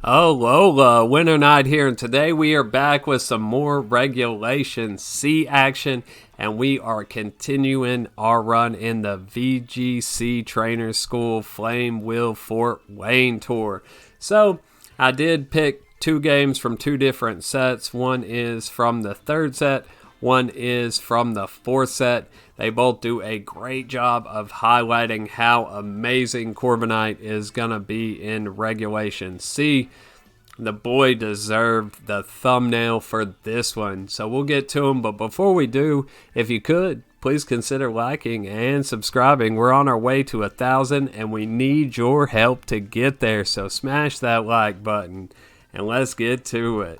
Oh, Lola, Winter Night here, and today we are back with some more Regulation C action, and we are continuing our run in the VGC Trainers School Flame Wheel Fort Wayne Tour. So, I did pick two games from two different sets. One is from the third set, one is from the fourth set. They both do a great job of highlighting how amazing Corviknight is going to be in Regulation C. The boy deserved the thumbnail for this one, so we'll get to him. But before we do, if you could, please consider liking and subscribing. We're on our way to 1,000, and we need your help to get there. So smash that like button, and let's get to it.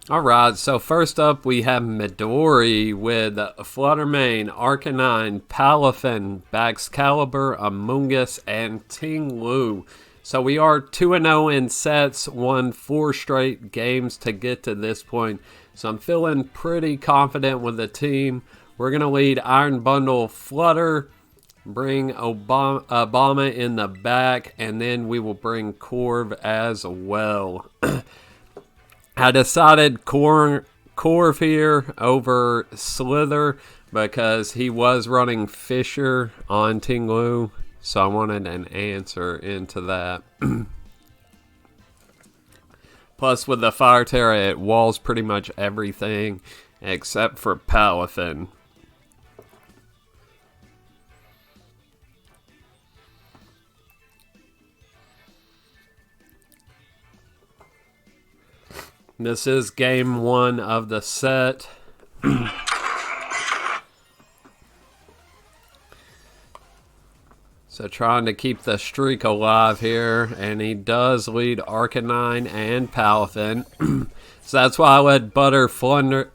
Alright, so first up we have Midori with Fluttermane, Arcanine, Palafin, Baxcalibur, Amoonguss, and Ting-Lu. So we are 2-0 in sets, won 4 straight games to get to this point. So I'm feeling pretty confident with the team. We're going to lead Iron Bundle Flutter, bring Obama in the back, and then we will bring Corv as well. I decided Corv here over Slither because he was running Fisher on Ting-Lu, so I wanted an answer into that. Plus, with the Fire Terror, it walls pretty much everything except for Palafin. This is game one of the set. So trying to keep the streak alive here. And he does lead Arcanine and Palafin. So that's why I led Bundle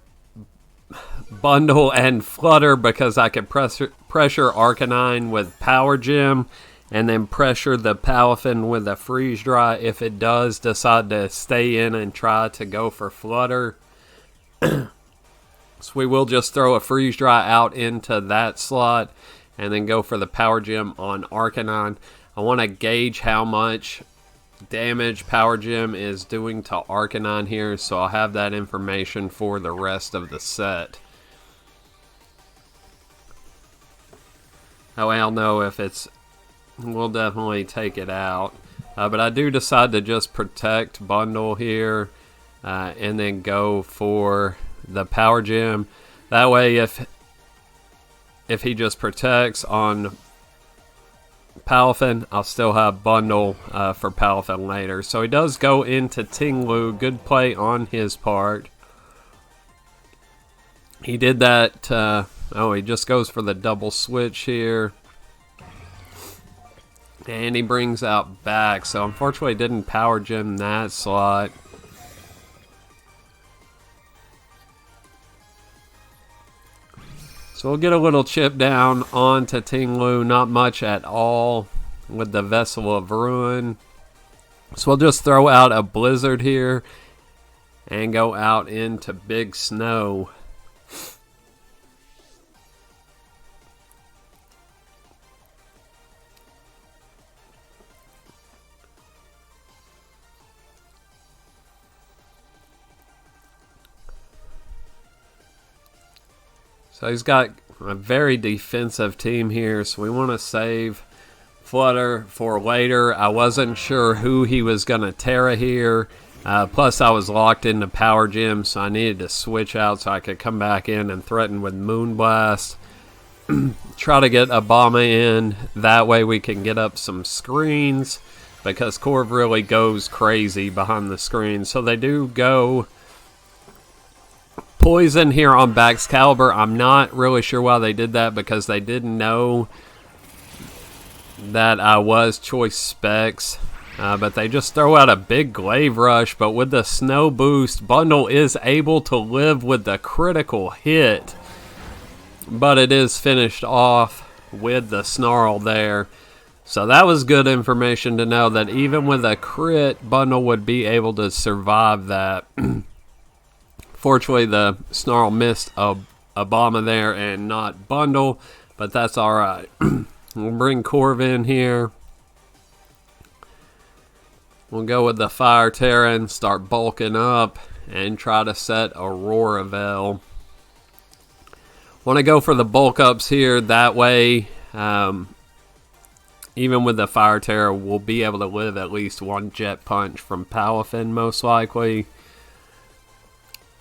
and Flutter, because I could pressure Arcanine with Power Gem, and then pressure the Palafin with a Freeze Dry if it does decide to stay in and try to go for Flutter. So we will just throw a Freeze Dry out into that slot and then go for the Power Gem on Arcanine. I want to gauge how much damage Power Gem is doing to Arcanine here, so I'll have that information for the rest of the set. That way I'll know if it's... We'll definitely take it out. But I do decide to just protect Bundle here and then go for the Power Gem. That way if he just protects on Palafin, I'll still have Bundle for Palafin later. So he does go into Ting-Lu. Good play on his part. He did that. He just goes for the double switch here. And he brings out back, so unfortunately didn't Power Gem that slot. So we'll get a little chip down onto Ting-Lu, not much at all with the Vessel of Ruin. So we'll just throw out a Blizzard here and go out into Big Snow. So he's got a very defensive team here, so we want to save Flutter for later. I wasn't sure who he was going to Terra here. Plus, I was locked into Power Gem, so I needed to switch out so I could come back in and threaten with Moonblast. Try to get Obama in. That way we can get up some screens, because Corv really goes crazy behind the screen. So they do go Poison here on Baxcalibur. I'm not really sure why they did that, because they didn't know that I was choice specs. But they just throw out a big Glaive Rush. But with the Snow Boost, Bundle is able to live with the critical hit. But it is finished off with the Snarl there. So that was good information to know, that even with a crit, Bundle would be able to survive that. Fortunately, the Snarl missed Obama there and not Bundle, but that's alright. We'll bring Corv in here. We'll go with the Fire Terran, start bulking up, and try to set AuraRayquaza. Want to go for the bulk ups here, that way even with the Fire Terra, we'll be able to live at least one Jet Punch from Palafin, most likely.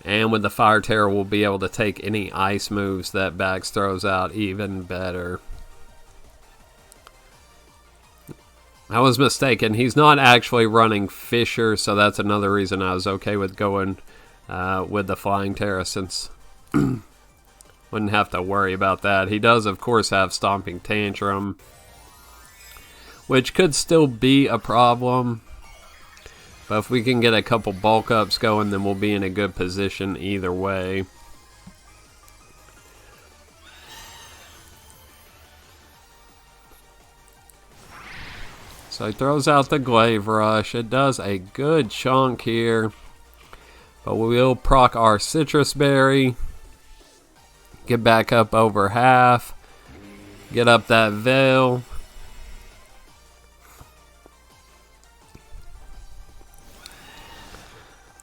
And with the Fire Terra, we'll be able to take any ice moves that Bax throws out even better. I was mistaken. He's not actually running Fisher, so that's another reason I was okay with going with the Flying Terra, since wouldn't have to worry about that. He does, of course, have Stomping Tantrum, which could still be a problem. But if we can get a couple bulk ups going, then we'll be in a good position either way. So he throws out the Glaive Rush. It does a good chunk here. But we will proc our Citrus Berry. Get back up over half. Get up that Veil.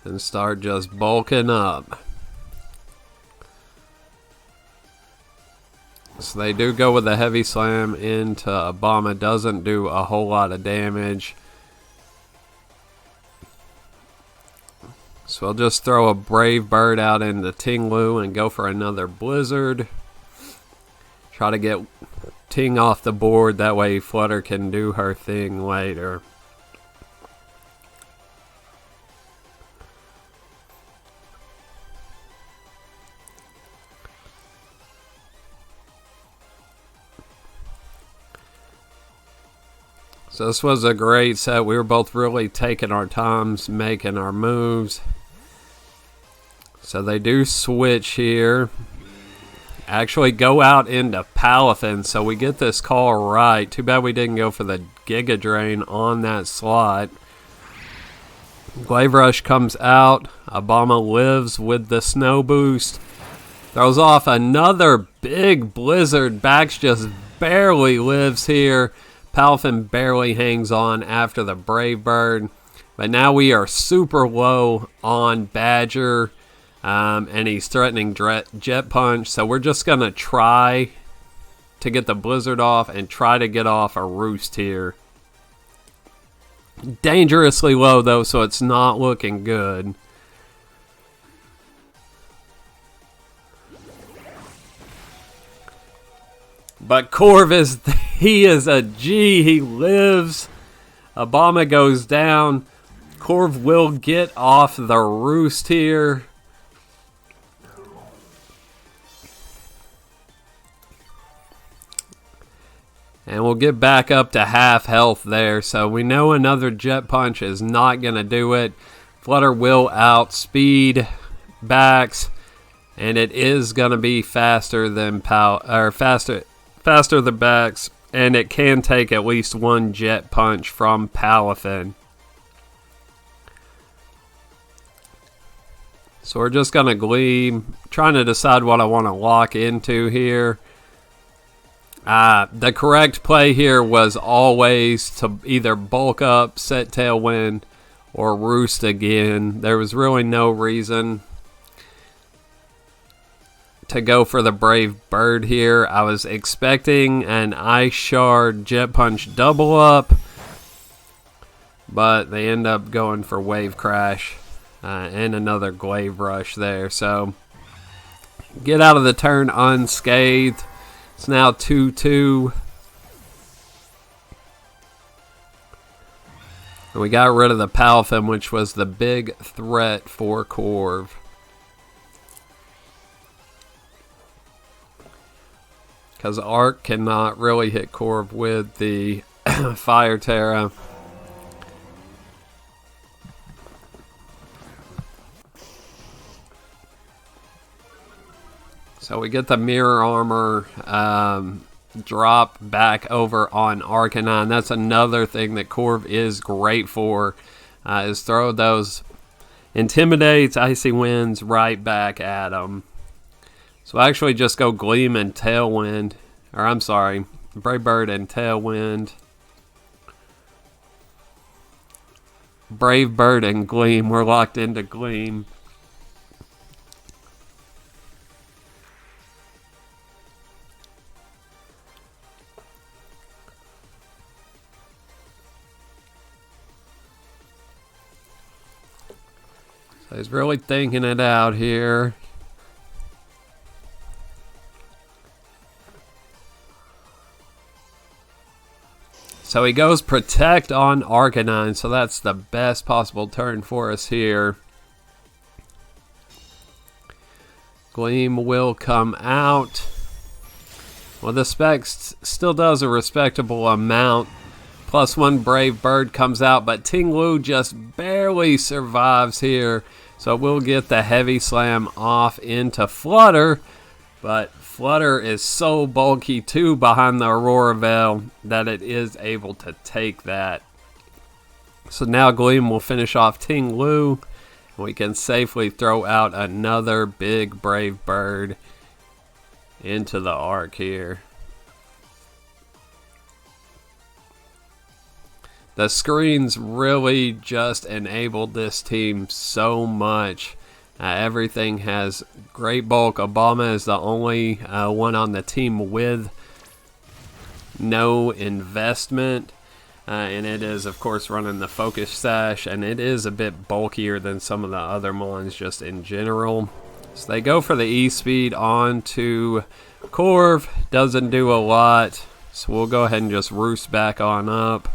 And start just bulking up. So they do go with a Heavy Slam into Obama. Doesn't do a whole lot of damage. So I'll just throw a Brave Bird out into Tinglu and go for another Blizzard. Try to get Ting off the board. That way Flutter can do her thing later. So this was a great set. We were both really taking our times, making our moves. So they do switch here. Actually go out into Palafin, so we get this call right. Too bad we didn't go for the Giga Drain on that slot. Glaive Rush comes out. Obama lives with the Snow Boost. Throws off another big Blizzard. Bax just barely lives here. Palafin barely hangs on after the Brave Bird. But now we are super low on Badger. And he's threatening Jet Punch. So we're just going to try to get the Blizzard off and try to get off a Roost here. Dangerously low though, so it's not looking good. But Corv he is a G. He lives. Obama goes down. Corv will get off the Roost here. And we'll get back up to half health there. So we know another Jet Punch is not going to do it. Flutter will outspeed Bax. And it is going to be faster than faster than Bax. And it can take at least one Jet Punch from Palafin. So we're just going to Gleam. Trying to decide what I want to lock into here. The correct play here was always to either bulk up, set Tailwind, or Roost again. There was really no reason to go for the Brave Bird here. I was expecting an Ice Shard Jet Punch double up, but they end up going for Wave Crash and another Glaive Rush there. So get out of the turn unscathed. It's now 2-2. And we got rid of the Palafin, which was the big threat for Corv. Because Arc cannot really hit Corv with the Fire Terra. So we get the Mirror Armor drop back over on Arcanine. That's another thing that Corv is great for, is throw those Intimidates, Icy Winds right back at him. So actually just go Gleam and Tailwind. Or I'm sorry, Brave Bird and Tailwind. Brave Bird and Gleam. We're locked into Gleam. So he's really thinking it out here. So he goes Protect on Arcanine, so that's the best possible turn for us here. Gleam will come out. Well, the Specs still does a respectable amount. +1 Brave Bird comes out, but Tinglu just barely survives here. So we'll get the Heavy Slam off into Flutter, but Flutter is so bulky too behind the Aurora Veil that it is able to take that. So now Gleam will finish off Tinglu. We can safely throw out another big Brave Bird into the arc here. The screens really just enabled this team so much. Everything has great bulk. Obama is the only one on the team with no investment. And it is, of course, running the Focus Sash. And it is a bit bulkier than some of the other Mons just in general. So they go for the E-Speed onto Corv. Doesn't do a lot. So we'll go ahead and just roost back on up.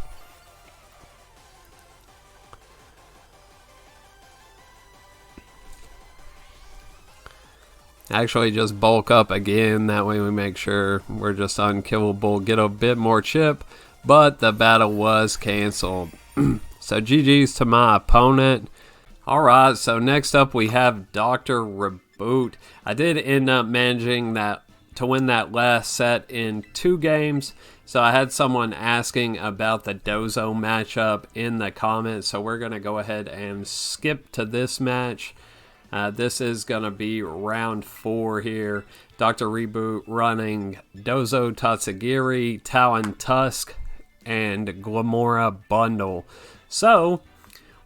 Actually, just bulk up again. That way we make sure we're just unkillable. Get a bit more chip. But the battle was canceled. So GG's to my opponent. Alright, so next up we have Dr. Reboot. I did end up managing that to win that last set in 2 games. So I had someone asking about the Dozo matchup in the comments. So we're going to go ahead and skip to this match. This is going to be round 4 here. Dr. Reboot running Dozo Tatsugiri, Talon Tusk, and Glamora Bundle. So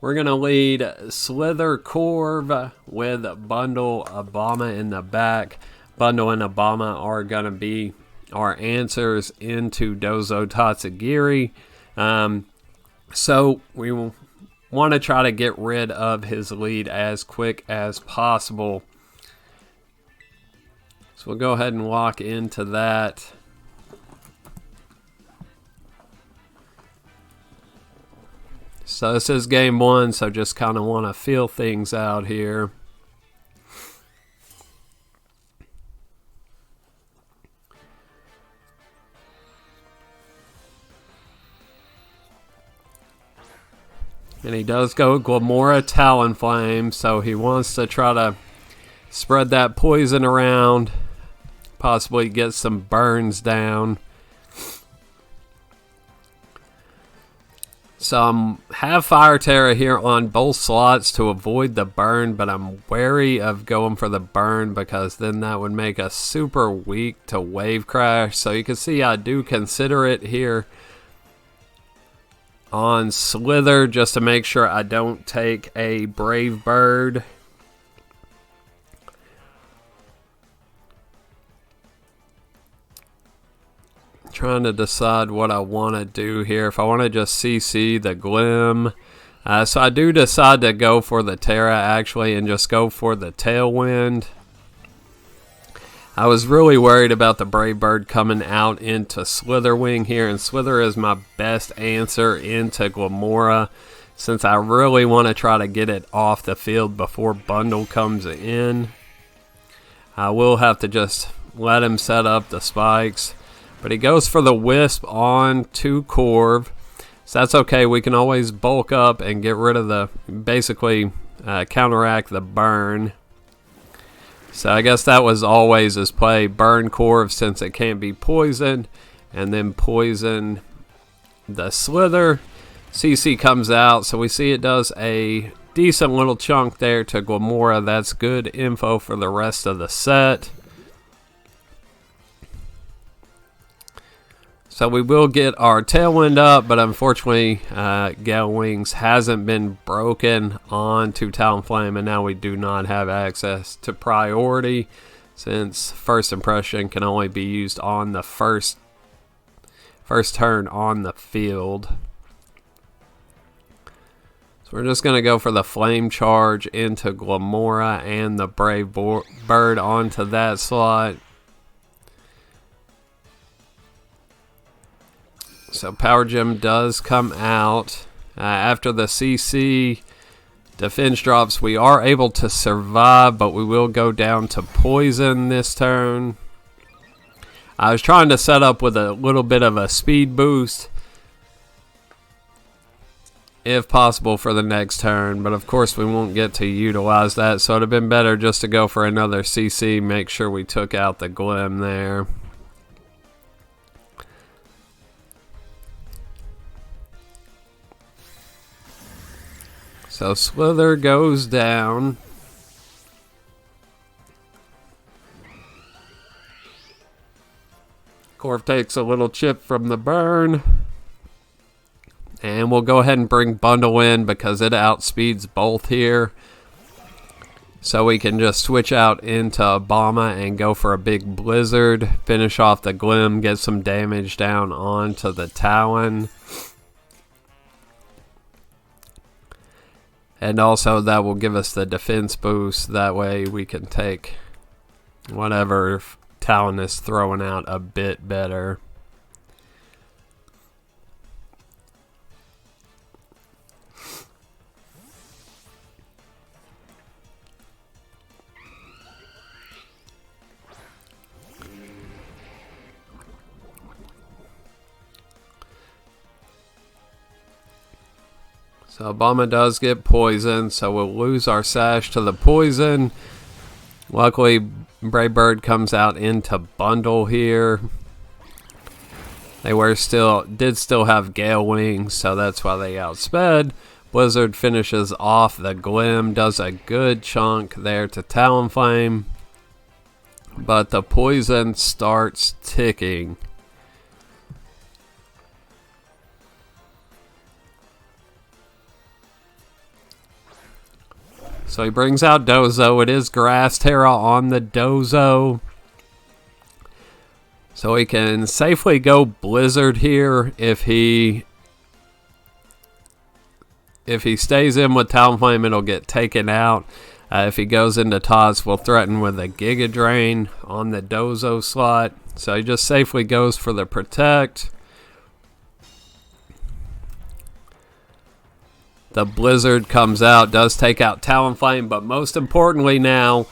we're going to lead Slither Corv with Bundle Obama in the back. Bundle and Obama are going to be our answers into Dozo Tatsugiri. So we will want to try to get rid of his lead as quick as possible. So we'll go ahead and lock into that. So this is game 1, so just kind of want to feel things out here. And he does go Glamora Talonflame, so he wants to try to spread that poison around, possibly get some burns down. So have Fire Terra here on both slots to avoid the burn, but I'm wary of going for the burn because then that would make us super weak to Wave Crash. So you can see I do consider it here on Slither just to make sure I don't take a Brave Bird. Trying to decide what I want to do here. If I want to just CC the Glim. So I do decide to go for the Terra actually and just go for the Tailwind. I was really worried about the Brave Bird coming out into Slither Wing here, and Slither is my best answer into Glamora since I really want to try to get it off the field before Bundle comes in. I will have to just let him set up the spikes, but he goes for the Wisp on to Corv, so that's okay. We can always bulk up and get rid of the, basically counteract the burn. So I guess that was always his play. Burn Corv since it can't be poisoned. And then poison the Slither. CC comes out. So we see it does a decent little chunk there to Glamora. That's good info for the rest of the set. So we will get our Tailwind up, but unfortunately Gale Wings hasn't been broken onto Talonflame, and now we do not have access to priority since First Impression can only be used on the first turn on the field. So we're just going to go for the Flame Charge into Glamora and the Brave Bird onto that slot. So Power Gem does come out. After the CC defense drops, we are able to survive, but we will go down to Poison this turn. I was trying to set up with a little bit of a speed boost, if possible, for the next turn, but of course we won't get to utilize that, so it would have been better just to go for another CC, make sure we took out the Glim there. So Slither goes down. Corv takes a little chip from the burn. And we'll go ahead and bring Bundle in because it outspeeds both here. So we can just switch out into Obama and go for a big Blizzard. Finish off the Glim, get some damage down onto the Talon. And also that will give us the defense boost. That way we can take whatever Talon is throwing out a bit better. So Obama does get poisoned, so we'll lose our sash to the poison. Luckily, Brave Bird comes out into Bundle here. They did still have Gale Wings, so that's why they outsped. Blizzard finishes off the Glim, does a good chunk there to Talonflame. But the poison starts ticking. So he brings out Dozo. It is Grass Terra on the Dozo. So he can safely go Blizzard here if he stays in with Talonflame, it'll get taken out. If he goes into Toss, we'll threaten with a Giga Drain on the Dozo slot. So he just safely goes for the Protect. The Blizzard comes out, does take out Talonflame, but most importantly now,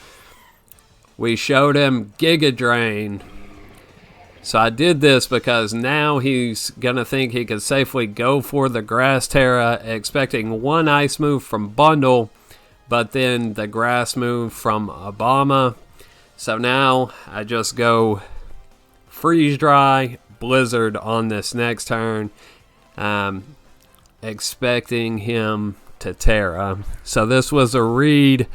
we showed him Giga Drain. So I did this because now he's going to think he can safely go for the Grass Terra, expecting one Ice move from Bundle, but then the Grass move from Obama. So now I just go Freeze Dry, Blizzard on this next turn. Expecting him to Terra. So this was a read.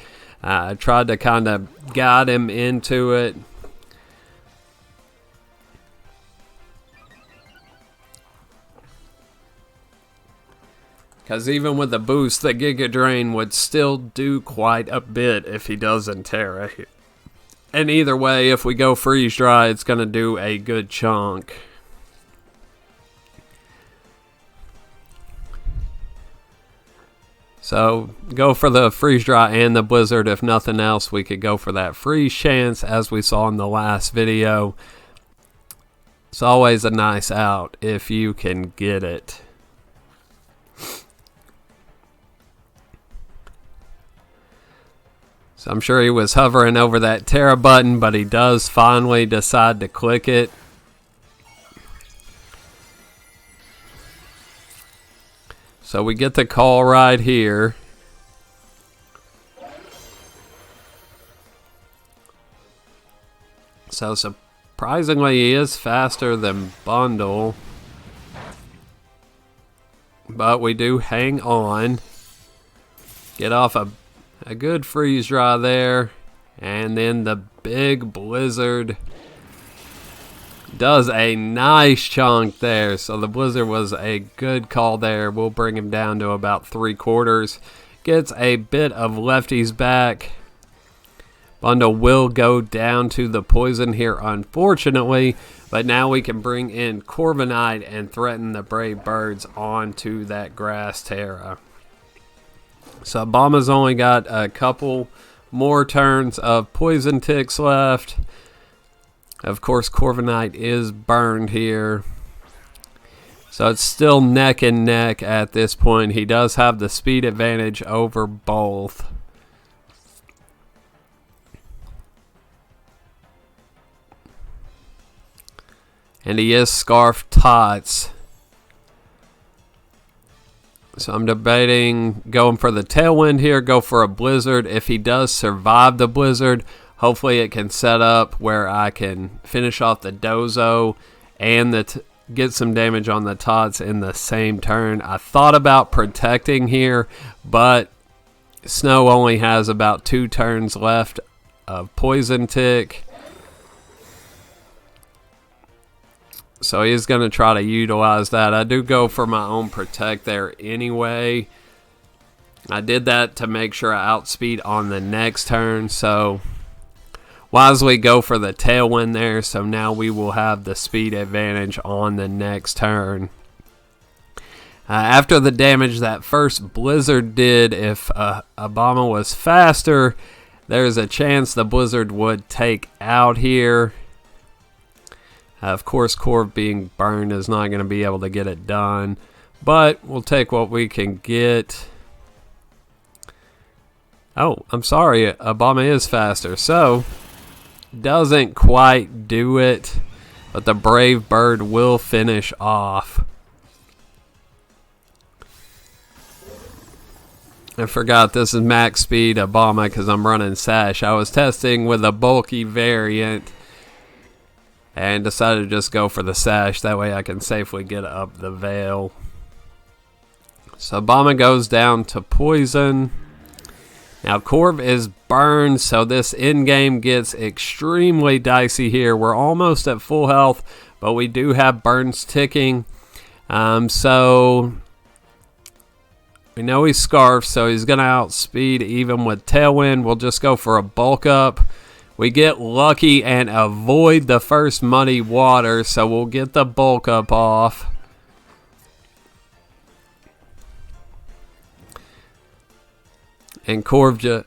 I tried to kind of guide him into it. Because even with the boost, the Giga Drain would still do quite a bit if he doesn't Terra. And either way, if we go Freeze Dry, it's going to do a good chunk. So go for the Freeze Dry and the Blizzard. If nothing else, we could go for that freeze chance as we saw in the last video. It's always a nice out if you can get it. So I'm sure he was hovering over that Terra button, but he does finally decide to click it. So we get the call right here. So surprisingly, he is faster than Bundle. But we do hang on. Get off a good Freeze Dry there. And then the big Blizzard Does a nice chunk there. So the Blizzard was a good call there. We'll bring him down to about 3/4. Gets a bit of lefties back. Bundle will go down to the poison here, unfortunately. But now we can bring in Corviknight and threaten the Brave Birds onto that Grass Terra. So Obama's only got a couple more turns of Poison Ticks left. Of course, Corviknight is burned here. So it's still neck and neck at this point. He does have the speed advantage over both. And he is Scarf Tots. So I'm debating going for the Tailwind here, go for a Blizzard. If he does survive the Blizzard, hopefully it can set up where I can finish off the Dozo and get some damage on the Tots in the same turn. I thought about protecting here, but Snow only has about 2 turns left of Poison Tick. So he's going to try to utilize that. I do go for my own Protect there anyway. I did that to make sure I outspeed on the next turn. So wisely go for the Tailwind there. So now we will have the speed advantage on the next turn. After the damage that first Blizzard did, if Obama was faster, there's a chance the Blizzard would take out here. Of course, Corv being burned is not going to be able to get it done. But we'll take what we can get. Oh, I'm sorry. Obama is faster. So, doesn't quite do it. But the Brave Bird will finish off. I forgot this is max speed Obama because I'm running Sash. I was testing with a bulky variant. And decided to just go for the Sash. That way I can safely get up the Veil. So Obama goes down to Poison. Now Corv is burned. So this in-game gets extremely dicey here. We're almost at full health. But we do have burns ticking. So we know he's Scarf. So he's going to outspeed even with Tailwind. We'll just go for a bulk up. We get lucky and avoid the first muddy water, so we'll get the bulk up off. And Corv,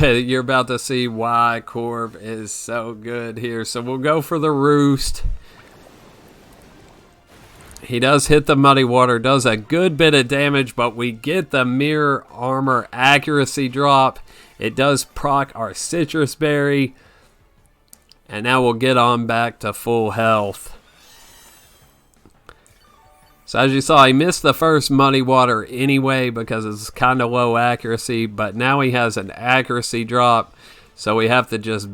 you're about to see why Corv is so good here. So we'll go for the Roost. He does hit the muddy water, does a good bit of damage, but we get the Mirror Armor accuracy drop. It does proc our Citrus Berry. And now we'll get on back to full health. So as you saw, he missed the first Muddy Water anyway because it's kind of low accuracy. But now he has an accuracy drop. So we have to just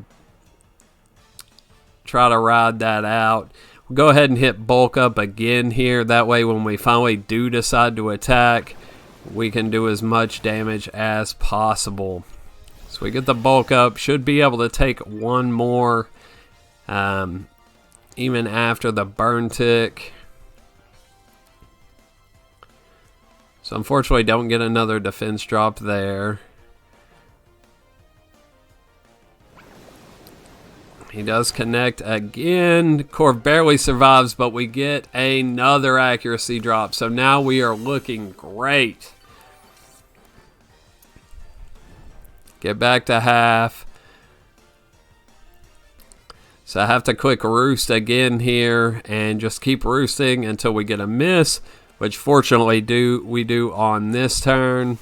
try to ride that out. We'll go ahead and hit bulk up again here. That way when we finally do decide to attack, we can do as much damage as possible. So we get the bulk up. Should be able to take one more even after the burn tick. So unfortunately don't get another defense drop there. He does connect again. Corv barely survives, but we get another accuracy drop. So now we are looking great. Get back to half. So I have to click Roost again here and just keep roosting until we get a miss, which fortunately we do on this turn.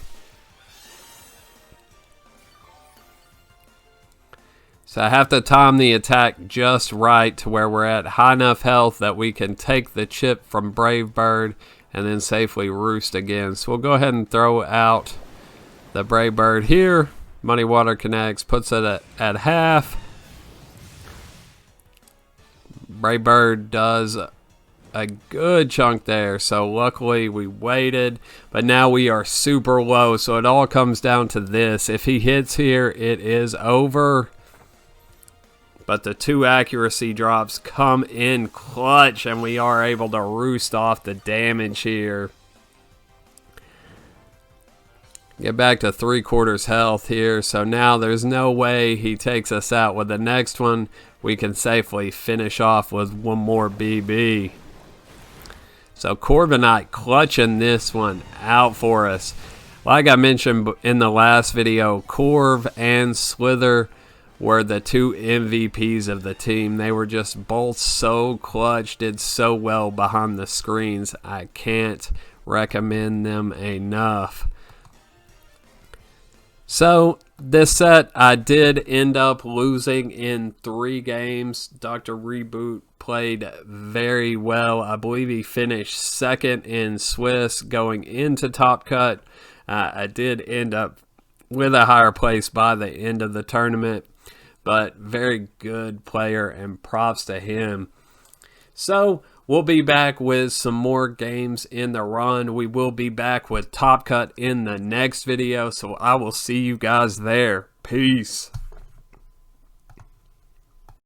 So I have to time the attack just right to where we're at high enough health that we can take the chip from Brave Bird and then safely roost again. So we'll go ahead and throw out the Brave Bird here. Muddy Water connects, puts it at half. Brave Bird does a good chunk there, so luckily we waited. But now we are super low, so it all comes down to this. If he hits here, it is over. but the 2 accuracy drops come in clutch, and we are able to roost off the damage here. Get back to 3/4 health here, so now there's no way he takes us out with the next one. We can safely finish off with 1 more BB. So Corviknight clutching this one out for us. Like I mentioned in the last video, Corv and Slither were the 2 MVPs of the team. They were just both so clutch, did so well behind the screens. I can't recommend them enough. So this set, I did end up losing in 3 games. Dr. Reboot played very well. I believe he finished 2nd in Swiss going into Top Cut. I did end up with a higher place by the end of the tournament, but very good player and props to him. So we'll be back with some more games in the run. We will be back with Top Cut in the next video, so I will see you guys there. Peace.